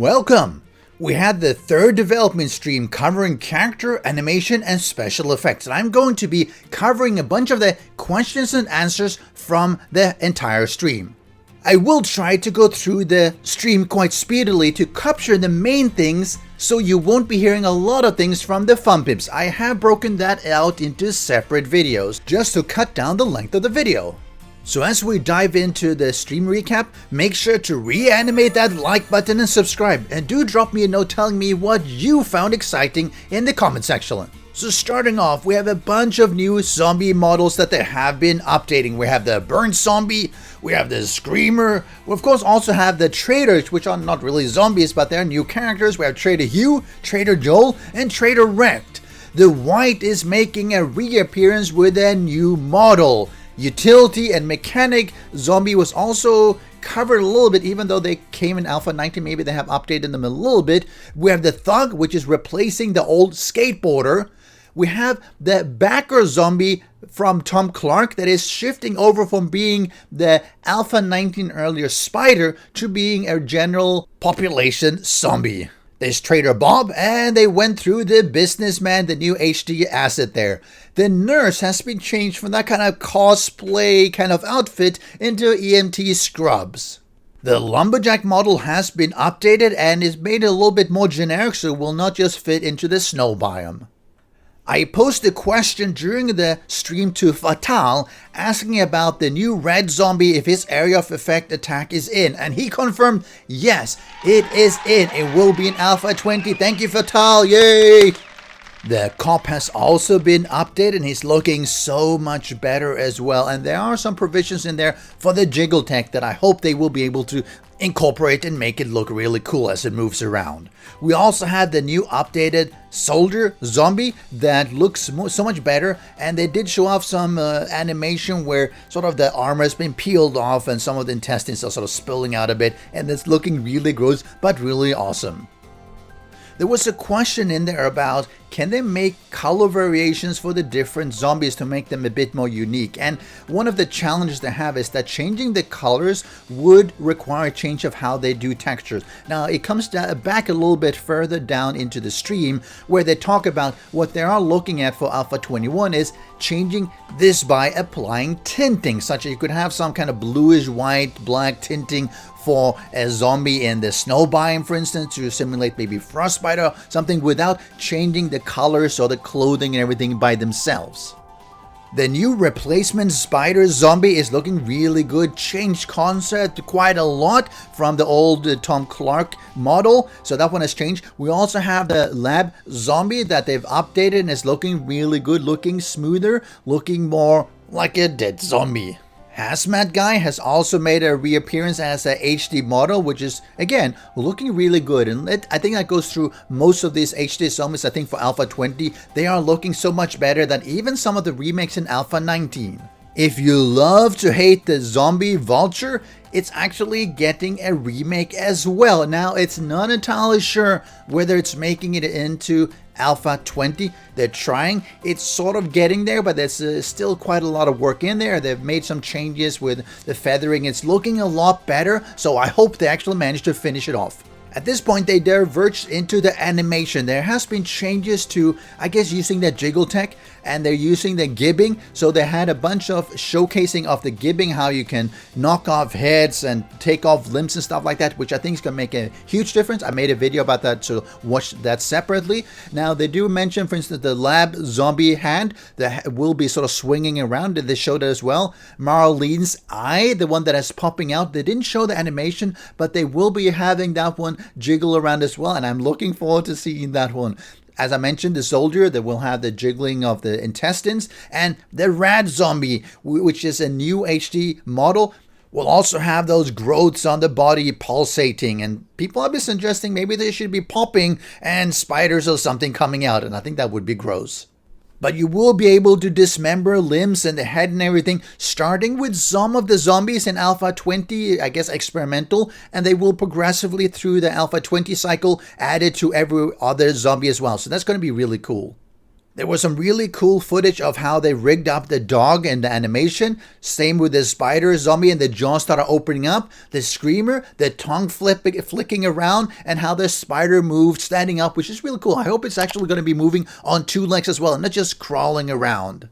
Welcome! We had the third development stream covering character, animation, and special effects. And I'm going to be covering a bunch of the questions and answers from the entire stream. I will try to go through the stream quite speedily to capture the main things, so you won't be hearing a lot of things from the Fun Pimps. I have broken that out into separate videos, just to cut down the length of the video. So as we dive into the stream recap, make sure to reanimate that like button and subscribe, and do drop me a note telling me what you found exciting in the comment section. So starting off, we have a bunch of new zombie models that they have been updating. We have the burnt zombie, we have the screamer, we of course also have the traders, which are not really zombies but they're new characters. We have Trader Hugh, Trader Joel, and Trader Wrecked. The white is making a reappearance with a new model. Utility and mechanic zombie was also covered a little bit, even though they came in Alpha 19, maybe they have updated them a little bit. We have the thug, which is replacing the old skateboarder. We have the backer zombie from Tom Clark that is shifting over from being the Alpha 19 earlier spider to being a general population zombie. There's Trader Bob, and they went through the businessman, the new HD asset there. The nurse has been changed from that kind of cosplay kind of outfit into EMT scrubs. The lumberjack model has been updated and is made a little bit more generic, so it will not just fit into the snow biome. I posted a question during the stream to Fatal asking about the new red zombie if his area of effect attack is in, and he confirmed yes, it is in. It will be in Alpha 20. Thank you, Fatal. Yay! The cop has also been updated and he's looking so much better as well. And there are some provisions in there for the jiggle tech that I hope they will be able to incorporate and make it look really cool as it moves around. We also have the new updated soldier zombie that looks so much better, and they did show off some animation where sort of the armor has been peeled off and some of the intestines are sort of spilling out a bit, and it's looking really gross but really awesome. There was a question in there about, can they make color variations for the different zombies to make them a bit more unique? And one of the challenges they have is that changing the colors would require a change of how they do textures. Now it comes back a little bit further down into the stream where they talk about what they are looking at for Alpha 21 is changing this by applying tinting, such that you could have some kind of bluish white black tinting for a zombie in the snow biome, for instance, to simulate maybe frostbite or something without changing the colors or the clothing and everything by themselves. The new replacement spider zombie is looking really good, changed concept quite a lot from the old Tom Clark model, so that one has changed. We also have the lab zombie that they've updated and is looking really good, looking smoother, looking more like a dead zombie. Hazmat Guy has also made a reappearance as a HD model, which is, again, looking really good. And I think that goes through most of these HD zombies. I think for Alpha 20, they are looking so much better than even some of the remakes in Alpha 19. If you love to hate the zombie vulture, it's actually getting a remake as well. Now, it's not entirely sure whether it's making it into Alpha 20. They're trying. It's sort of getting there, but there's still quite a lot of work in there. They've made some changes with the feathering. It's looking a lot better, so I hope they actually manage to finish it off. At this point, they diverged into the animation. There has been changes to, I guess, using the jiggle tech, and they're using the gibbing. So they had a bunch of showcasing of the gibbing, how you can knock off heads and take off limbs and stuff like that, which I think is going to make a huge difference. I made a video about that, so watch that separately. Now, they do mention, for instance, the lab zombie hand that will be sort of swinging around. They showed it as well. Marlene's eye, the one that is popping out, they didn't show the animation, but they will be having that one jiggle around as well, and I'm looking forward to seeing that one. As I mentioned, the soldier that will have the jiggling of the intestines, and the rat zombie, which is a new HD model, will also have those growths on the body pulsating, and people have been suggesting maybe they should be popping and spiders or something coming out, and I think that would be gross. But you will be able to dismember limbs and the head and everything, starting with some of the zombies in Alpha 20, I guess experimental, and they will progressively through the Alpha 20 cycle added to every other zombie as well. So that's going to be really cool. There was some really cool footage of how they rigged up the dog in the animation. Same with the spider zombie, and the jaws started opening up. The screamer, the tongue flicking around, and how the spider moved standing up, which is really cool. I hope it's actually going to be moving on 2 legs as well, and not just crawling around.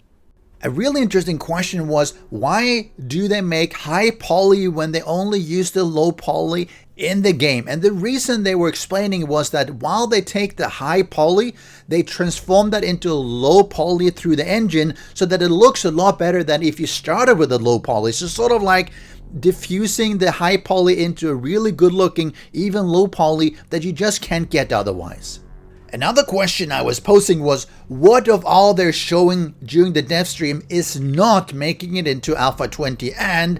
A really interesting question was, why do they make high poly when they only use the low poly in the game? And the reason they were explaining was that while they take the high poly, they transform that into low poly through the engine so that it looks a lot better than if you started with a low poly. So sort of like diffusing the high poly into a really good looking, even low poly that you just can't get otherwise. Another question I was posing was, what of all they're showing during the dev stream is not making it into Alpha 20? And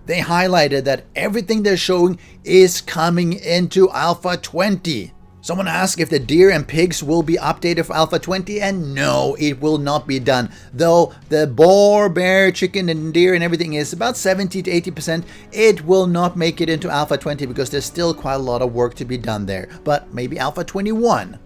they highlighted that everything they're showing is coming into Alpha 20. Someone asked if the deer and pigs will be updated for Alpha 20, and no, it will not be done. Though the boar, bear, chicken, and deer and everything is about 70 to 80%, it will not make it into Alpha 20 because there's still quite a lot of work to be done there. But maybe Alpha 21.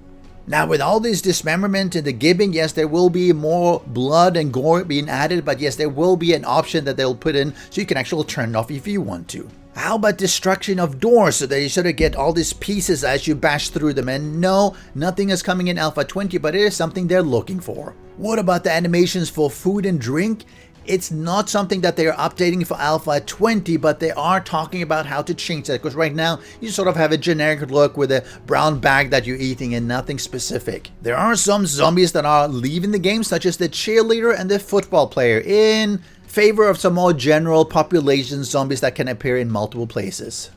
Now, with all this dismemberment and the gibbing, yes, there will be more blood and gore being added, but yes, there will be an option that they'll put in so you can actually turn it off if you want to. How about destruction of doors so that you sort of get all these pieces as you bash through them? And no, nothing is coming in Alpha 20, but it is something they're looking for. What about the animations for food and drink? It's not something that they are updating for Alpha 20, but they are talking about how to change that, because right now you sort of have a generic look with a brown bag that you're eating and nothing specific. There are some zombies that are leaving the game, such as the cheerleader and the football player, in favor of some more general population zombies that can appear in multiple places.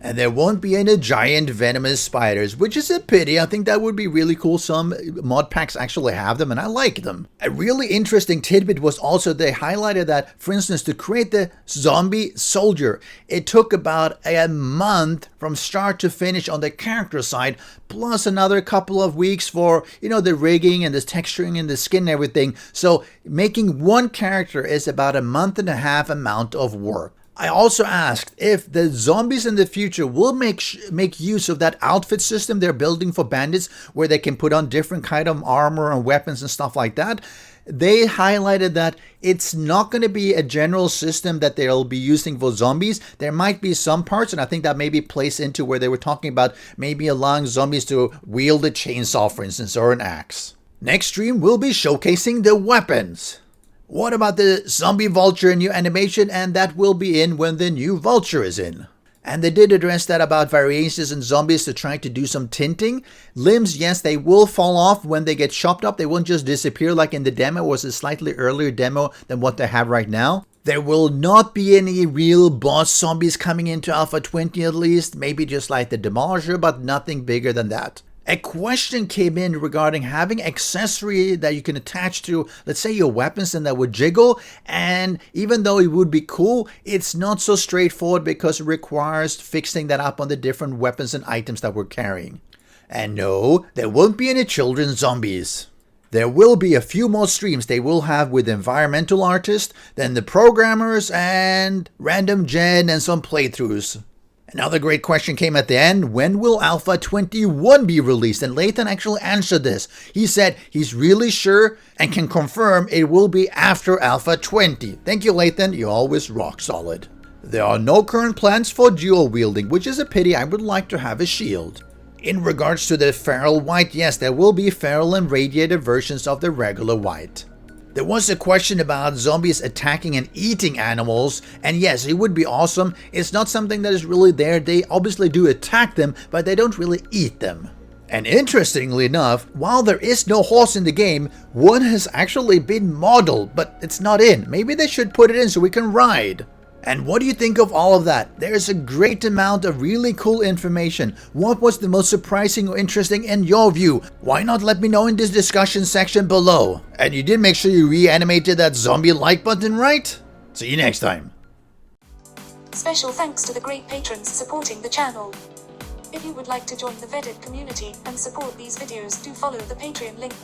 And there won't be any giant venomous spiders, which is a pity. I think that would be really cool. Some mod packs actually have them, and I like them. A really interesting tidbit was also they highlighted that, for instance, to create the zombie soldier, it took about a month from start to finish on the character side, plus another couple of weeks for, the rigging and the texturing and the skin and everything. So making one character is about a month and a half amount of work. I also asked if the zombies in the future will make use of that outfit system they're building for bandits, where they can put on different kind of armor and weapons and stuff like that. They highlighted that it's not going to be a general system that they'll be using for zombies. There might be some parts, and I think that maybe plays into where they were talking about maybe allowing zombies to wield a chainsaw, for instance, or an axe. Next stream will be showcasing the weapons. What about the zombie vulture new animation? And that will be in when the new vulture is in. And they did address that about variations in zombies to try to do some tinting. Limbs, yes, they will fall off when they get chopped up. They won't just disappear like in the demo. It was a slightly earlier demo than what they have right now. There will not be any real boss zombies coming into Alpha 20 at least. Maybe just like the Demolisher, but nothing bigger than that. A question came in regarding having accessory that you can attach to, let's say, your weapons, and that would jiggle. And even though it would be cool, it's not so straightforward because it requires fixing that up on the different weapons and items that we're carrying. And no, there won't be any children's zombies. There will be a few more streams they will have with environmental artists, then the programmers, and random gen and some playthroughs. Another great question came at the end. When will Alpha 21 be released? And Lathan actually answered this. He said he's really sure and can confirm it will be after Alpha 20. Thank you, Lathan. You're always rock solid. There are no current plans for dual wielding, which is a pity. I would like to have a shield. In regards to the feral white, yes, there will be feral and radiated versions of the regular white. There was a question about zombies attacking and eating animals, and yes, it would be awesome. It's not something that is really there. They obviously do attack them, but they don't really eat them. And interestingly enough, while there is no horse in the game, one has actually been modeled, but it's not in. Maybe they should put it in so we can ride. And what do you think of all of that? There's a great amount of really cool information. What was the most surprising or interesting in your view? Why not let me know in this discussion section below? And you did make sure you reanimated that zombie like button, right? See you next time. Special thanks to the great patrons supporting the channel. If you would like to join the Vedui community and support these videos, do follow the Patreon link.